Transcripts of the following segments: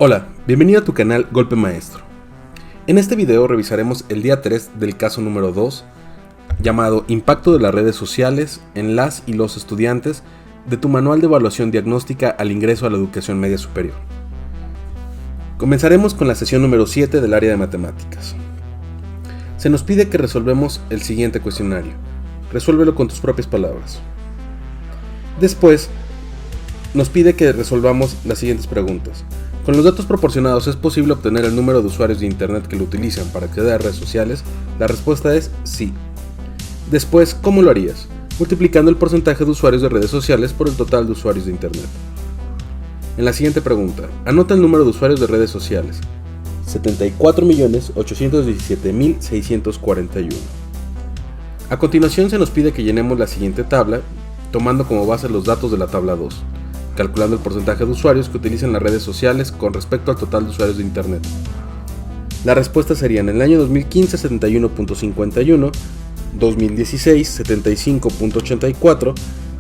Hola, bienvenido a tu canal Golpe Maestro. En este video revisaremos el día 3 del caso número 2, llamado Impacto de las redes sociales en las y los estudiantes de tu manual de evaluación diagnóstica al ingreso a la educación media superior. Comenzaremos con la sesión número 7 del área de matemáticas. Se nos pide que resolvemos el siguiente cuestionario. Resuélvelo con tus propias palabras. Después, nos pide que resolvamos las siguientes preguntas. Con los datos proporcionados, ¿es posible obtener el número de usuarios de internet que lo utilizan para acceder a redes sociales? La respuesta es sí. Después, ¿cómo lo harías? Multiplicando el porcentaje de usuarios de redes sociales por el total de usuarios de internet. En la siguiente pregunta, anota el número de usuarios de redes sociales. 74.817.641. A continuación se nos pide que llenemos la siguiente tabla, tomando como base los datos de la tabla 2. Calculando el porcentaje de usuarios que utilizan las redes sociales con respecto al total de usuarios de internet. Las respuestas serían: en el año 2015 71.51, 2016 75.84,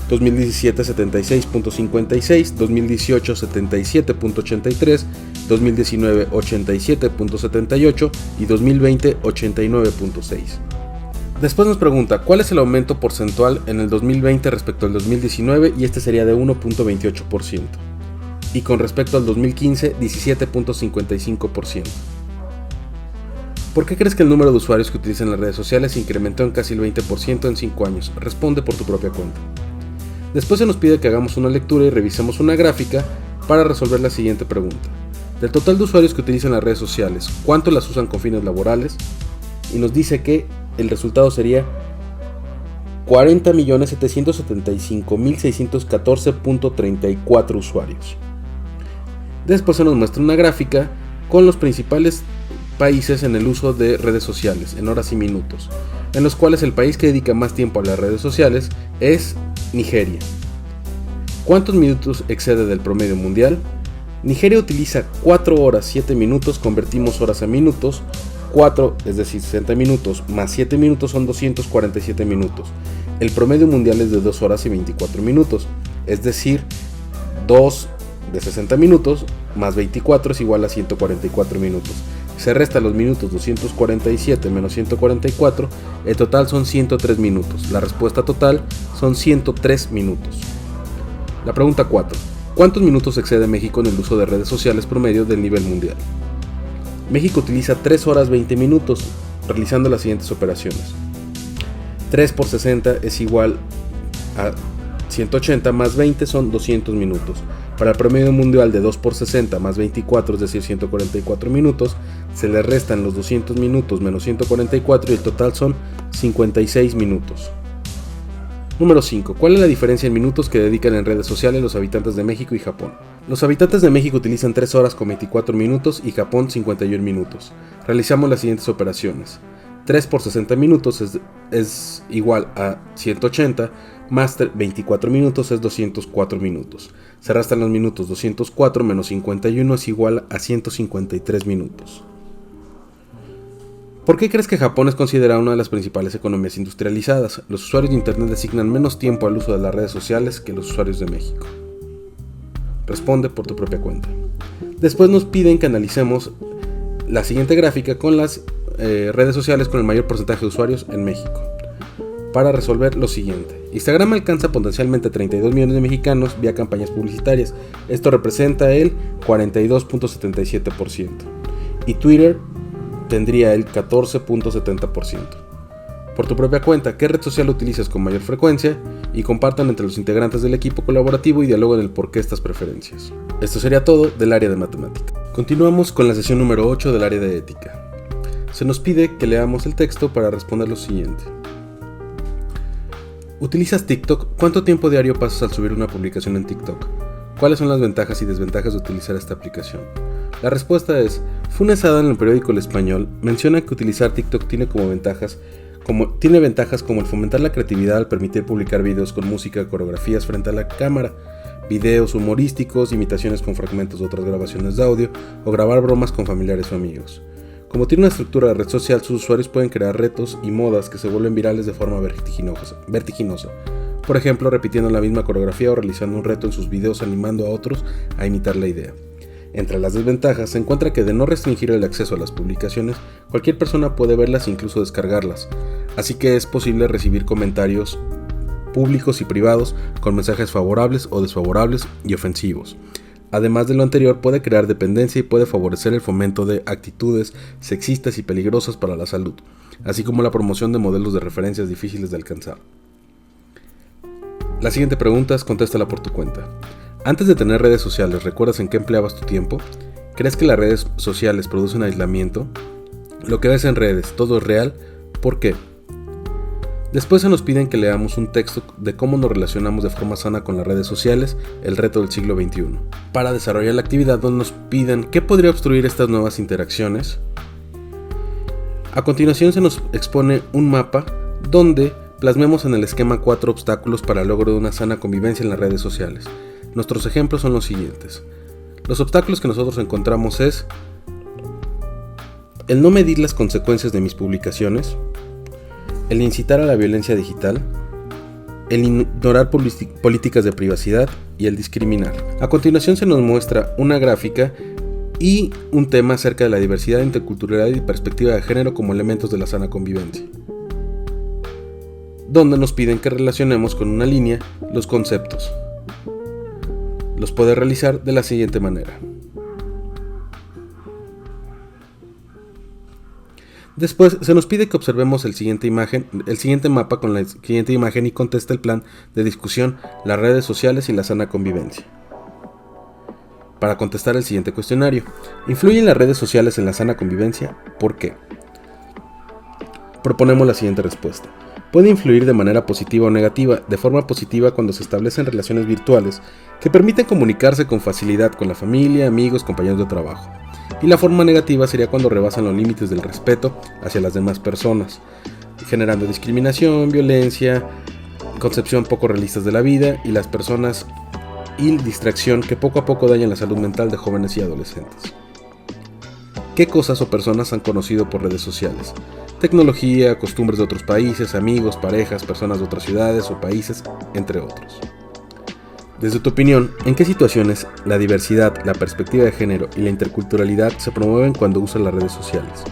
2017 76.56, 2018 77.83, 2019 87.78 y 2020 89.6. Después nos pregunta, ¿cuál es el aumento porcentual en el 2020 respecto al 2019? Y este sería de 1.28%. Y con respecto al 2015, 17.55%. ¿Por qué crees que el número de usuarios que utilizan las redes sociales se incrementó en casi el 20% en 5 años? Responde por tu propia cuenta. Después se nos pide que hagamos una lectura y revisemos una gráfica para resolver la siguiente pregunta. Del total de usuarios que utilizan las redes sociales, ¿cuánto las usan con fines laborales? Y nos dice que el resultado sería 40.775.614.34 usuarios. Después se nos muestra una gráfica con los principales países en el uso de redes sociales en horas y minutos, en los cuales el país que dedica más tiempo a las redes sociales es Nigeria. ¿Cuántos minutos excede del promedio mundial? Nigeria utiliza 4 horas 7 minutos, convertimos horas a minutos. 4, es decir, 60 minutos, más 7 minutos son 247 minutos. El promedio mundial es de 2 horas y 24 minutos, es decir, 2 de 60 minutos más 24 es igual a 144 minutos. Se restan los minutos 247 menos 144, el total son 103 minutos. La respuesta total son 103 minutos. La pregunta 4. ¿Cuántos minutos excede México en el uso de redes sociales promedio del nivel mundial? México utiliza 3 horas 20 minutos realizando las siguientes operaciones. 3 por 60 es igual a 180 más 20 son 200 minutos. Para el promedio mundial de 2 por 60 más 24, es decir 144 minutos, se le restan los 200 minutos menos 144 y el total son 56 minutos. Número 5. ¿Cuál es la diferencia en minutos que dedican en redes sociales los habitantes de México y Japón? Los habitantes de México utilizan 3 horas con 24 minutos y Japón 51 minutos. Realizamos las siguientes operaciones. 3 por 60 minutos es igual a 180, más 24 minutos es 204 minutos. Se restan los minutos, 204 menos 51 es igual a 153 minutos. ¿Por qué crees que Japón es considerada una de las principales economías industrializadas? Los usuarios de internet asignan menos tiempo al uso de las redes sociales que los usuarios de México. Responde por tu propia cuenta. Después nos piden que analicemos la siguiente gráfica con las redes sociales con el mayor porcentaje de usuarios en México. Para resolver lo siguiente. Instagram alcanza potencialmente 32 millones de mexicanos vía campañas publicitarias. Esto representa el 42.77%. Y Twitter tendría el 14.70%. Por tu propia cuenta, ¿qué red social utilizas con mayor frecuencia? Y compartan entre los integrantes del equipo colaborativo y dialoguen el por qué estas preferencias. Esto sería todo del área de matemática. Continuamos con la sesión número 8 del área de ética. Se nos pide que leamos el texto para responder lo siguiente. ¿Utilizas TikTok? ¿Cuánto tiempo diario pasas al subir una publicación en TikTok? ¿Cuáles son las ventajas y desventajas de utilizar esta aplicación? La respuesta es: Funes Ada en el periódico El Español menciona que utilizar TikTok tiene ventajas como el fomentar la creatividad al permitir publicar videos con música, coreografías frente a la cámara, videos humorísticos, imitaciones con fragmentos de otras grabaciones de audio o grabar bromas con familiares o amigos. Como tiene una estructura de red social, sus usuarios pueden crear retos y modas que se vuelven virales de forma vertiginosa. Por ejemplo, repitiendo la misma coreografía o realizando un reto en sus videos animando a otros a imitar la idea. Entre las desventajas se encuentra que de no restringir el acceso a las publicaciones, cualquier persona puede verlas e incluso descargarlas, así que es posible recibir comentarios públicos y privados con mensajes favorables o desfavorables y ofensivos. Además de lo anterior, puede crear dependencia y puede favorecer el fomento de actitudes sexistas y peligrosas para la salud, así como la promoción de modelos de referencias difíciles de alcanzar. La siguiente pregunta es: contéstala por tu cuenta. Antes de tener redes sociales, ¿recuerdas en qué empleabas tu tiempo? ¿Crees que las redes sociales producen aislamiento? ¿Lo que ves en redes, todo es real? ¿Por qué? Después se nos piden que leamos un texto de cómo nos relacionamos de forma sana con las redes sociales, el reto del siglo XXI. Para desarrollar la actividad nos piden qué podría obstruir estas nuevas interacciones. A continuación se nos expone un mapa donde plasmemos en el esquema 4 obstáculos para el logro de una sana convivencia en las redes sociales. Nuestros ejemplos son los siguientes. Los obstáculos que nosotros encontramos es el no medir las consecuencias de mis publicaciones, el incitar a la violencia digital, el ignorar políticas de privacidad y el discriminar. A continuación se nos muestra una gráfica y un tema acerca de la diversidad, interculturalidad y perspectiva de género como elementos de la sana convivencia, donde nos piden que relacionemos con una línea los conceptos. Los puede realizar de la siguiente manera. Después se nos pide que observemos el siguiente mapa con la siguiente imagen y conteste el plan de discusión, las redes sociales y la sana convivencia. Para contestar el siguiente cuestionario: ¿influyen las redes sociales en la sana convivencia? ¿Por qué? Proponemos la siguiente respuesta. Puede influir de manera positiva o negativa. De forma positiva cuando se establecen relaciones virtuales que permiten comunicarse con facilidad con la familia, amigos, compañeros de trabajo. Y la forma negativa sería cuando rebasan los límites del respeto hacia las demás personas, generando discriminación, violencia, concepción poco realistas de la vida y las personas y distracción que poco a poco dañan la salud mental de jóvenes y adolescentes. ¿Qué cosas o personas han conocido por redes sociales? Tecnología, costumbres de otros países, amigos, parejas, personas de otras ciudades o países, entre otros. Desde tu opinión, ¿en qué situaciones la diversidad, la perspectiva de género y la interculturalidad se promueven cuando usan las redes sociales?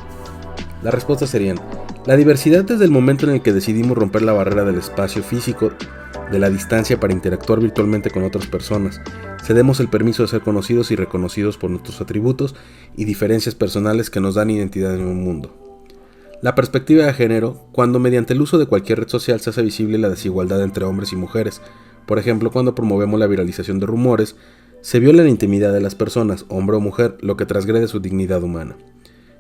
Las respuestas serían: la diversidad desde el momento en el que decidimos romper la barrera del espacio físico, de la distancia para interactuar virtualmente con otras personas, cedemos el permiso de ser conocidos y reconocidos por nuestros atributos y diferencias personales que nos dan identidad en un mundo. La perspectiva de género, cuando mediante el uso de cualquier red social se hace visible la desigualdad entre hombres y mujeres. Por ejemplo, cuando promovemos la viralización de rumores, se viola la intimidad de las personas, hombre o mujer, lo que transgrede su dignidad humana.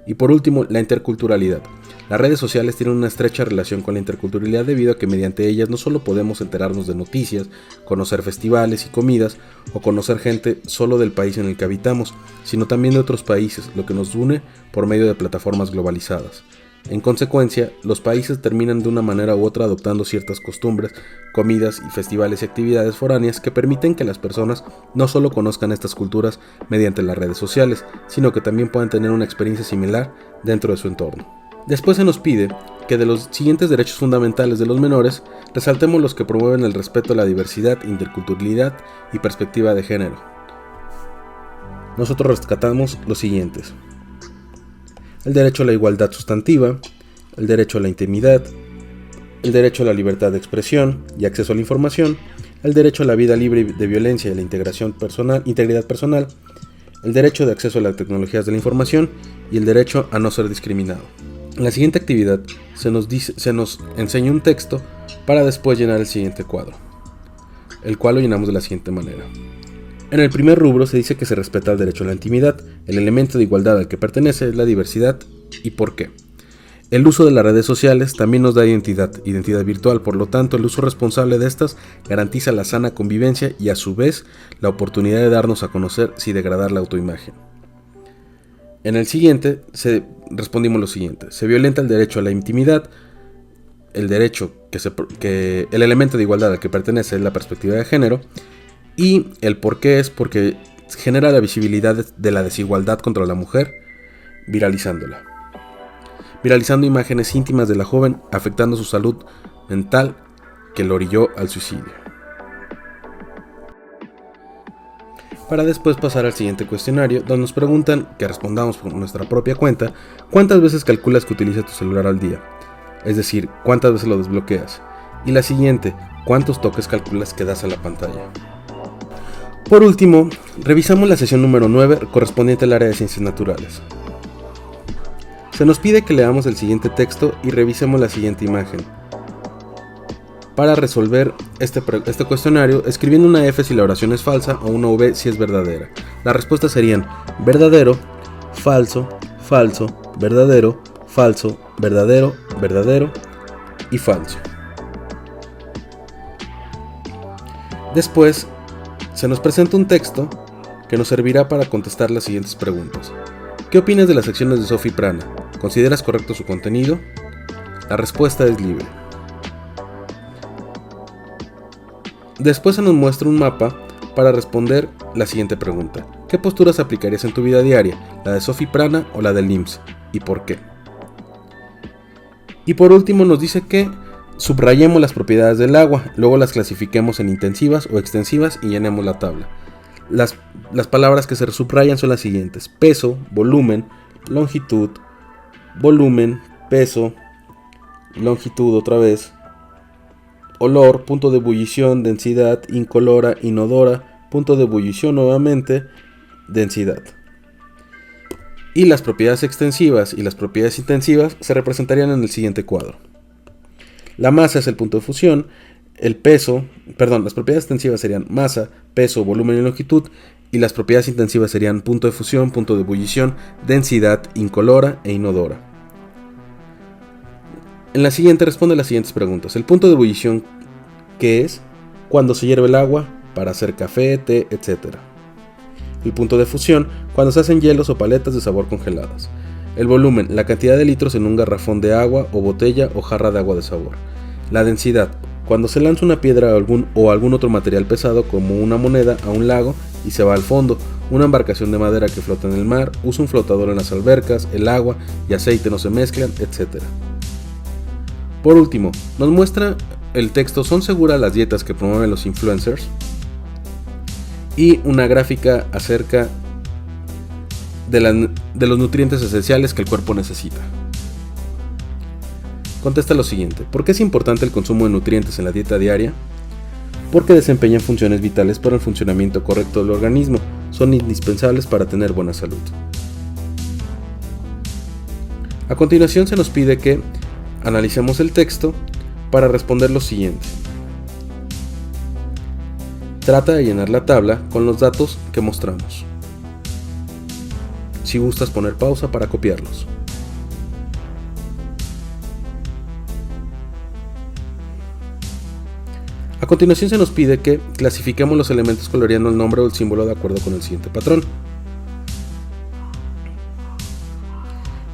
Y por último, la interculturalidad. Las redes sociales tienen una estrecha relación con la interculturalidad debido a que mediante ellas no solo podemos enterarnos de noticias, conocer festivales y comidas, o conocer gente solo del país en el que habitamos, sino también de otros países, lo que nos une por medio de plataformas globalizadas. En consecuencia, los países terminan de una manera u otra adoptando ciertas costumbres, comidas y festivales y actividades foráneas que permiten que las personas no solo conozcan estas culturas mediante las redes sociales, sino que también puedan tener una experiencia similar dentro de su entorno. Después se nos pide que de los siguientes derechos fundamentales de los menores, resaltemos los que promueven el respeto a la diversidad, interculturalidad y perspectiva de género. Nosotros rescatamos los siguientes: el derecho a la igualdad sustantiva, el derecho a la intimidad, el derecho a la libertad de expresión y acceso a la información, el derecho a la vida libre de violencia y la integridad personal, el derecho de acceso a las tecnologías de la información y el derecho a no ser discriminado. En la siguiente actividad se nos enseña un texto para después llenar el siguiente cuadro, el cual lo llenamos de la siguiente manera. En el primer rubro se dice que se respeta el derecho a la intimidad, el elemento de igualdad al que pertenece es la diversidad y por qué. El uso de las redes sociales también nos da identidad virtual, por lo tanto el uso responsable de estas garantiza la sana convivencia y a su vez la oportunidad de darnos a conocer sin degradar la autoimagen. En el siguiente respondimos lo siguiente: se violenta el derecho a la intimidad, el elemento de igualdad al que pertenece es la perspectiva de género, y el por qué es porque genera la visibilidad de la desigualdad contra la mujer, viralizando imágenes íntimas de la joven, afectando su salud mental que lo orilló al suicidio. para después pasar al siguiente cuestionario, donde nos preguntan, que respondamos por nuestra propia cuenta, cuántas veces calculas que utilizas tu celular al día, es decir, cuántas veces lo desbloqueas, y la siguiente, cuántos toques calculas que das a la pantalla. Por último, revisamos la sesión número 9 correspondiente al área de ciencias naturales. Se nos pide que leamos el siguiente texto y revisemos la siguiente imagen. Para resolver este cuestionario, escribiendo una F si la oración es falsa o una V si es verdadera. Las respuestas serían verdadero, falso, falso, verdadero, falso, verdadero, verdadero y falso. Después, se nos presenta un texto que nos servirá para contestar las siguientes preguntas. ¿Qué opinas de las secciones de Sophie Prana? ¿Consideras correcto su contenido? La respuesta es libre. Después se nos muestra un mapa para responder la siguiente pregunta. ¿Qué posturas aplicarías en tu vida diaria? ¿La de Sophie Prana o la del IMSS? ¿Y por qué? Y por último nos dice que subrayemos las propiedades del agua, luego las clasifiquemos en intensivas o extensivas y llenemos la tabla. Las palabras que se subrayan son las siguientes: peso, volumen, longitud, volumen, peso, longitud otra vez, olor, punto de ebullición, densidad, incolora, inodora, punto de ebullición nuevamente, densidad. Y las propiedades extensivas y las propiedades intensivas se representarían en el siguiente cuadro. La masa es el punto de fusión, las propiedades extensivas serían masa, peso, volumen y longitud, y las propiedades intensivas serían punto de fusión, punto de ebullición, densidad, incolora e inodora. En la siguiente responde las siguientes preguntas. El punto de ebullición, ¿qué es? Cuando se hierve el agua para hacer café, té, etc. El punto de fusión, cuando se hacen hielos o paletas de sabor congeladas. El volumen, la cantidad de litros en un garrafón de agua o botella o jarra de agua de sabor. La densidad, cuando se lanza una piedra o algún otro material pesado como una moneda a un lago y se va al fondo. Una embarcación de madera que flota en el mar, usa un flotador en las albercas, el agua y aceite no se mezclan, etc. Por último, nos muestra el texto ¿son seguras las dietas que promueven los influencers? Y una gráfica acerca de los nutrientes esenciales que el cuerpo necesita. Contesta lo siguiente: ¿por qué es importante el consumo de nutrientes en la dieta diaria? Porque desempeñan funciones vitales para el funcionamiento correcto del organismo, son indispensables para tener buena salud. A continuación se nos pide que analicemos el texto para responder lo siguiente. Trata de llenar la tabla con los datos que mostramos. Si gustas poner pausa para copiarlos. A continuación se nos pide que clasifiquemos los elementos coloreando el nombre o el símbolo de acuerdo con el siguiente patrón.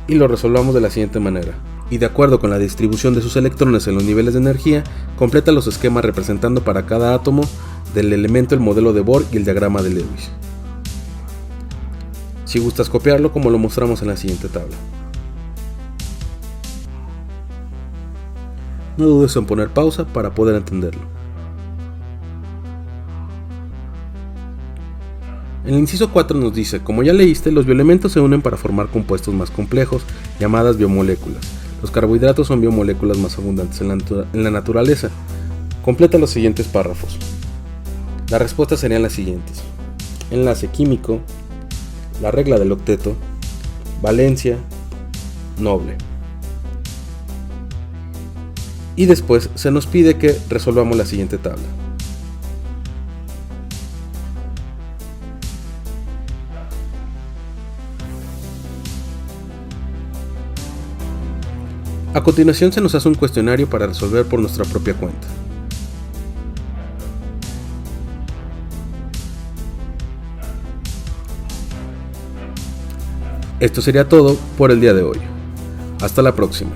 Y lo resolvamos de la siguiente manera. Y de acuerdo con la distribución de sus electrones en los niveles de energía, completa los esquemas representando para cada átomo del elemento el modelo de Bohr y el diagrama de Lewis. Si gustas copiarlo como lo mostramos en la siguiente tabla. No dudes en poner pausa para poder entenderlo. En el inciso 4 nos dice, como ya leíste, los bioelementos se unen para formar compuestos más complejos, llamadas biomoléculas. Los carbohidratos son biomoléculas más abundantes en la naturaleza. Completa los siguientes párrafos. Las respuestas serían las siguientes: enlace químico, la regla del octeto, valencia, noble. Y después se nos pide que resolvamos la siguiente tabla. A continuación se nos hace un cuestionario para resolver por nuestra propia cuenta. Esto sería todo por el día de hoy. Hasta la próxima.